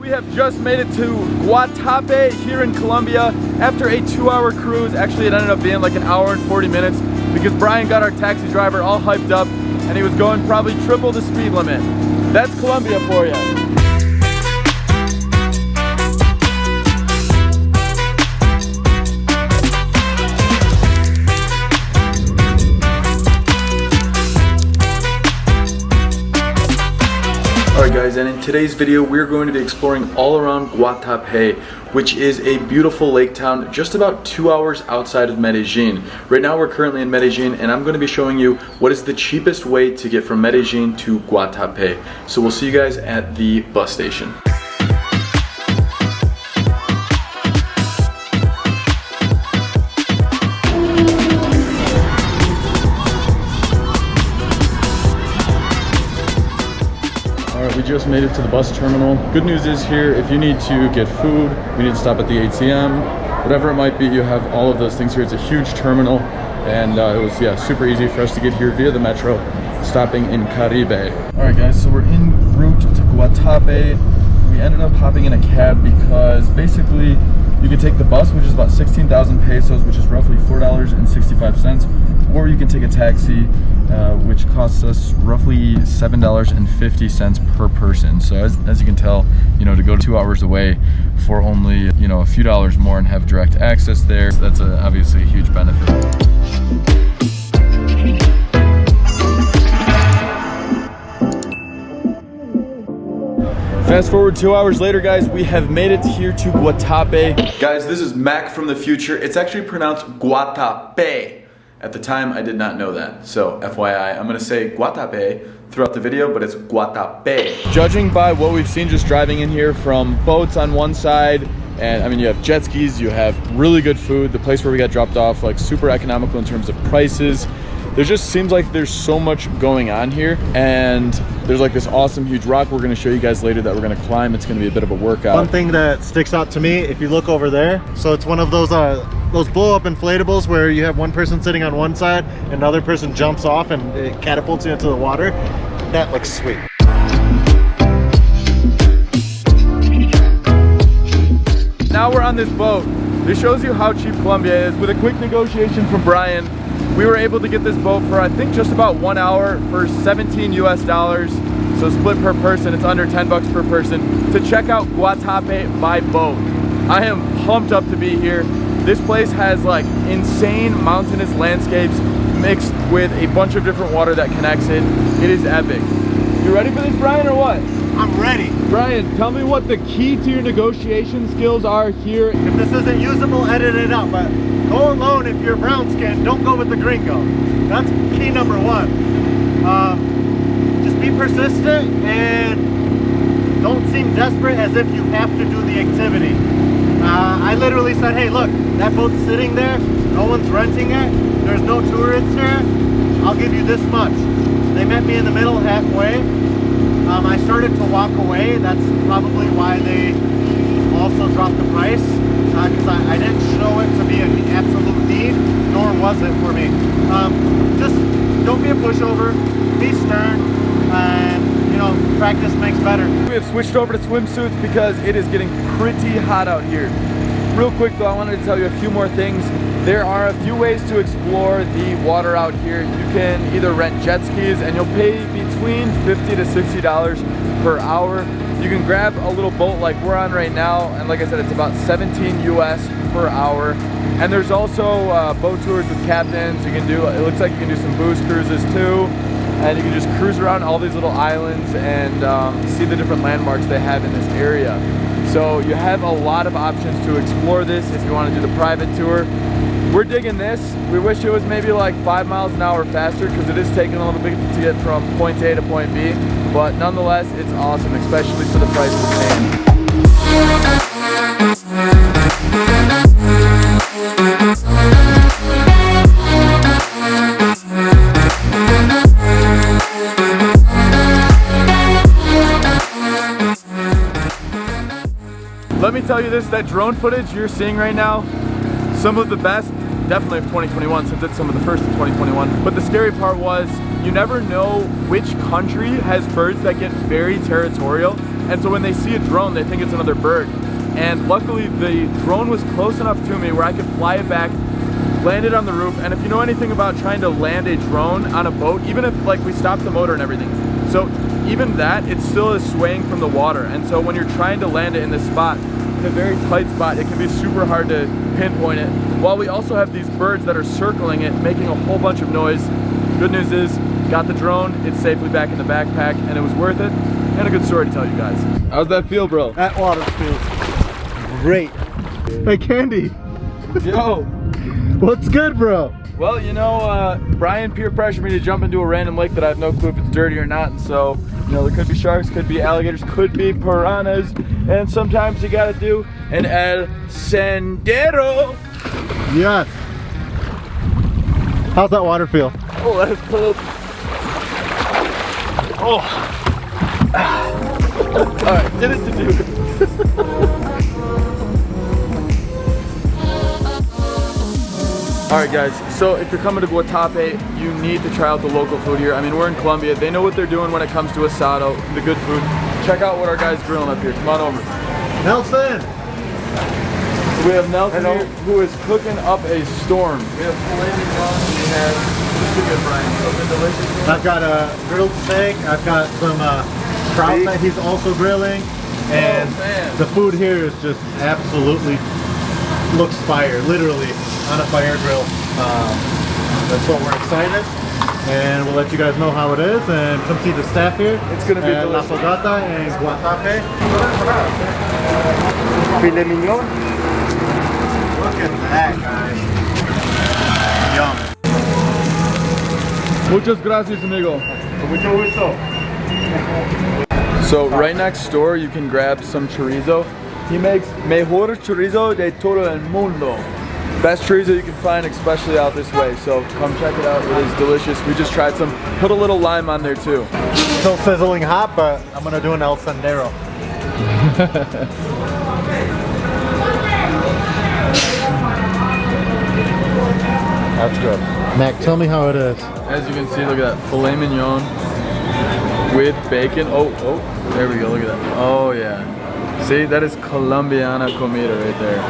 We have just made it to Guatapé here in Colombia after a 2-hour cruise. Actually, it ended up being like an hour and 40 minutes because Brian got our taxi driver all hyped up and he was going probably triple the speed limit. That's Colombia for you. Alright guys, and in today's video we're going to be exploring all around Guatapé, which is a beautiful lake town just about 2 hours outside of Medellin. Right now we're currently in Medellin and I'm going to be showing you what is the cheapest way to get from Medellin to Guatapé. So we'll see you guys at the bus station. We just made it to the bus terminal. Good news is here, if you need to get food, you need to stop at the ATM, whatever it might be, you have all of those things here. It's a huge terminal, and it was super easy for us to get here via the metro, stopping in Caribe. All right guys, so we're en route to Guatapé. We ended up hopping in a cab because basically you can take the bus, which is about 16,000 pesos, which is roughly $4.65, or you can take a taxi, which costs us roughly $7.50 per person. So as you can tell, to go 2 hours away for only, a few dollars more and have direct access there, that's obviously a huge benefit. Fast forward 2 hours later, guys, we have made it here to Guatapé. Guys, this is Mac from the future. It's actually pronounced Guatapé. At the time, I did not know that. So, FYI, I'm gonna say Guatapé throughout the video, but it's Guatapé. Judging by what we've seen just driving in here, from boats on one side, and I mean, you have jet skis, you have really good food. The place where we got dropped off, like super economical in terms of prices. There just seems like there's so much going on here, and there's like this awesome huge rock we're gonna show you guys later that we're gonna climb. It's gonna be a bit of a workout. One thing that sticks out to me, if you look over there, so it's one of those blow up inflatables where you have one person sitting on one side and another person jumps off and it catapults you into the water. That looks sweet. Now we're on this boat. This shows you how cheap Colombia is. With a quick negotiation from Brian, we were able to get this boat for I think just about 1 hour for $17 US. So split per person, it's under 10 bucks per person to check out Guatapé by boat. I am pumped up to be here. This place has like insane mountainous landscapes mixed with a bunch of different water that connects it. It is epic. You ready for this, Brian, or what? I'm ready. Brian, tell me what the key to your negotiation skills are here. If this isn't usable, edit it out, but go alone if you're brown skin, don't go with the gringo. That's key number one. Just be persistent and don't seem desperate as if you have to do the activity. I literally said, hey look, that boat's sitting there, no one's renting it, there's no tourists here, I'll give you this much. They met me in the middle halfway. I started to walk away. That's probably why they also dropped the price, because I didn't show it to be an absolute need, nor was it for me. Just don't be a pushover, be stern, and practice makes better. We have switched over to swimsuits because it is getting pretty hot out here. Real quick though, I wanted to tell you a few more things. There are a few ways to explore the water out here. You can either rent jet skis and you'll pay between $50 to $60 per hour. You can grab a little boat like we're on right now, and like I said, it's about 17 US per hour. And there's also boat tours with captains. You can do, it looks like you can do some booze cruises too. And you can just cruise around all these little islands and see the different landmarks they have in this area. So you have a lot of options to explore this if you want to do the private tour. We're digging this. We wish it was maybe like 5 miles an hour faster because it is taking a little bit to get from point A to point B. But nonetheless, it's awesome, especially for the price we're paying. Let me tell you this, that drone footage you're seeing right now, some of the best, definitely of 2021, since it's some of the first of 2021. But the scary part was, you never know which country has birds that get very territorial. and so when they see a drone, they think it's another bird. And luckily, the drone was close enough to me where I could fly it back, land it on the roof. And if you know anything about trying to land a drone on a boat, even if like we stopped the motor and everything, so even that, it still is swaying from the water. And so when you're trying to land it in this spot, in a very tight spot, it can be super hard to pinpoint it. While we also have these birds that are circling it, making a whole bunch of noise. Good news is, got the drone, it's safely back in the backpack, and it was worth it, and a good story to tell you guys. How's that feel, bro? That water feels great. Hey, Candy. Yo. What's good, bro? Well, you know, Brian peer pressured me to jump into a random lake that I have no clue if it's dirty or not, and so, you know, there could be sharks, could be alligators, could be piranhas, and sometimes you gotta do an El Sendero. Yes. How's that water feel? Oh, that is cold. Oh. Alright, did it to do. Alright guys, so if you're coming to Guatapé, you need to try out the local food here. I mean, we're in Colombia. They know what they're doing when it comes to asado, the good food. Check out what our guy's grilling up here. Come on over. Nelson! We have Nelson here, who is cooking up a storm. We have filet mignon, we have, what's the good, Brian? Something delicious? I've got a grilled steak, I've got some trout that he's also grilling, and the food here is just absolutely looks fire, literally on a fire grill. That's what we're excited, and we'll let you guys know how it is, and come see the staff here. It's gonna be La delicious. Fogata and Guatapé. Filet mignon. Look at that, guys. Yum. Muchas gracias, amigo. Mucho gusto. So right next door, you can grab some chorizo. He makes mejor chorizo de todo el mundo. Best chorizo you can find, especially out this way. So come check it out. It is delicious. We just tried some. Put a little lime on there too. Still sizzling hot, but I'm gonna do an El Sendero. That's good. Mac, tell me how it is. As you can see, look at that filet mignon with bacon. Oh, there we go. Look at that. Oh yeah. See, that is Colombiana comida right there.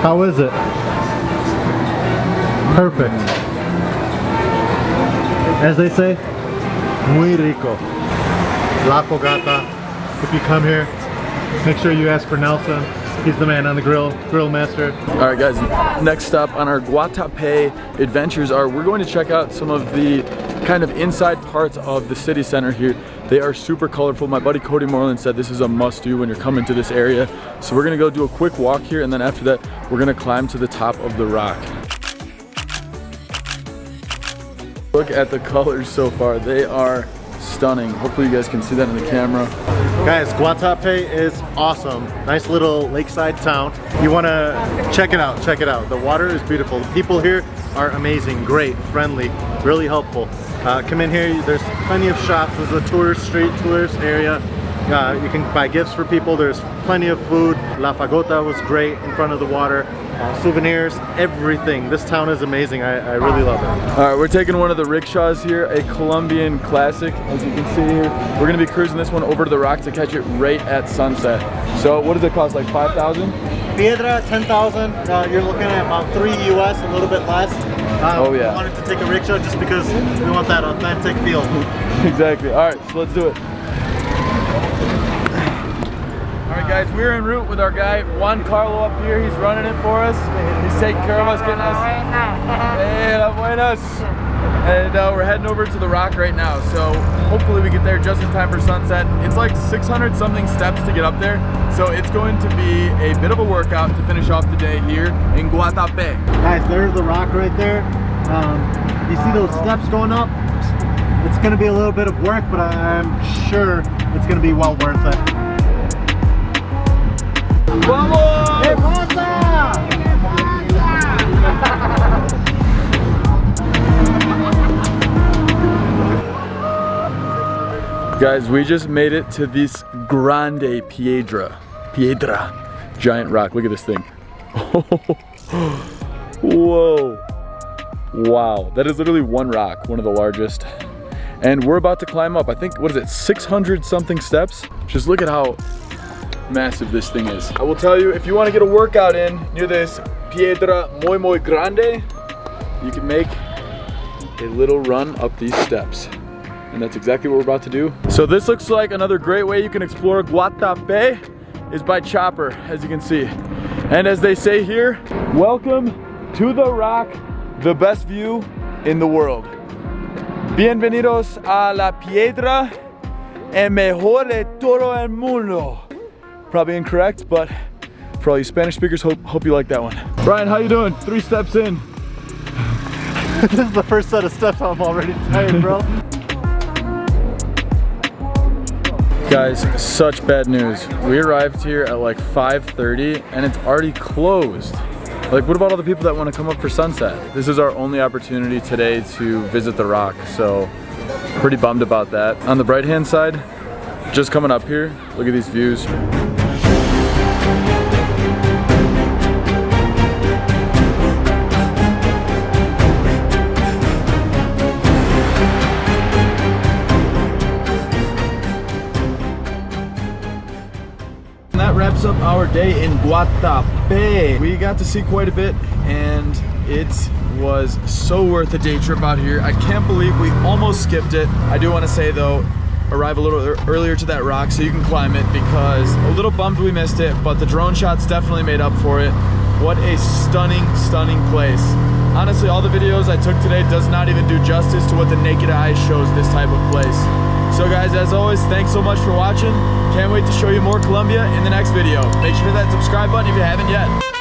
How is it? Perfect. As they say, muy rico. La Fogata. If you come here, make sure you ask for Nelson. He's the man on the grill master. All right, guys. Next stop on our Guatapé adventures we're going to check out some of the kind of inside parts of the city center here. They are super colorful. My buddy Cody Moreland said this is a must-do when you're coming to this area. So we're gonna go do a quick walk here, and then after that, we're gonna climb to the top of the rock. Look at the colors so far. They are stunning. Hopefully you guys can see that in the camera. Guys, Guatapé is awesome. Nice little lakeside town. You wanna check it out, check it out. The water is beautiful. The people here are amazing, great, friendly, really helpful. Come in here, there's plenty of shops. There's a tourist street, tourist area. You can buy gifts for people. There's plenty of food. La Fogata was great in front of the water. Souvenirs, everything. This town is amazing. I really love it. All right, we're taking one of the rickshaws here, a Colombian classic. As you can see here, we're gonna be cruising this one over to the rock to catch it right at sunset. So what does it cost, like 5,000? Piedra, 10,000. You're looking at about 3 US, a little bit less. Oh yeah. We wanted to take a rickshaw just because we want that authentic feel. Exactly. All right, so let's do it. All right, guys, we're en route with our guy Juan Carlo up here. He's running it for us. He's taking care of us, getting us. Hey, la buenas. And we're heading over to the rock right now. So hopefully we get there just in time for sunset. It's like 600 something steps to get up there. So it's going to be a bit of a workout to finish off the day here in Guatapé. Guys, there's the rock right there. You see those steps going up? It's gonna be a little bit of work, but I'm sure it's gonna be well worth it. Vamos! Hermosa! Guys, we just made it to this Grande Piedra, giant rock. Look at this thing. Whoa. Wow, that is literally one rock, one of the largest. And we're about to climb up. I think, what is it, 600 something steps? Just look at how massive this thing is. I will tell you, if you want to get a workout in near this Piedra Muy Grande, you can make a little run up these steps. And that's exactly what we're about to do. So this looks like another great way you can explore Guatapé is by chopper, as you can see. And as they say here, welcome to the rock, the best view in the world. Bienvenidos a la piedra el mejor de todo el mundo. Probably incorrect, but for all you Spanish speakers, hope you like that one. Brian, how you doing? 3 steps in. This is the first set of steps. I'm already tired, bro. Guys, such bad news. We arrived here at like 5:30 and it's already closed. Like, what about all the people that want to come up for sunset? This is our only opportunity today to visit the rock, so pretty bummed about that. On the right hand side, just coming up here, look at these views. That wraps up our day in Guatapé. We got to see quite a bit and it was so worth a day trip out here. I can't believe we almost skipped it. I do want to say though, arrive a little earlier to that rock so you can climb it, because a little bummed we missed it, but the drone shots definitely made up for it. What a stunning, stunning place. Honestly, all the videos I took today does not even do justice to what the naked eye shows this type of place. So guys, as always, thanks so much for watching. Can't wait to show you more Colombia in the next video. Make sure to hit that subscribe button if you haven't yet.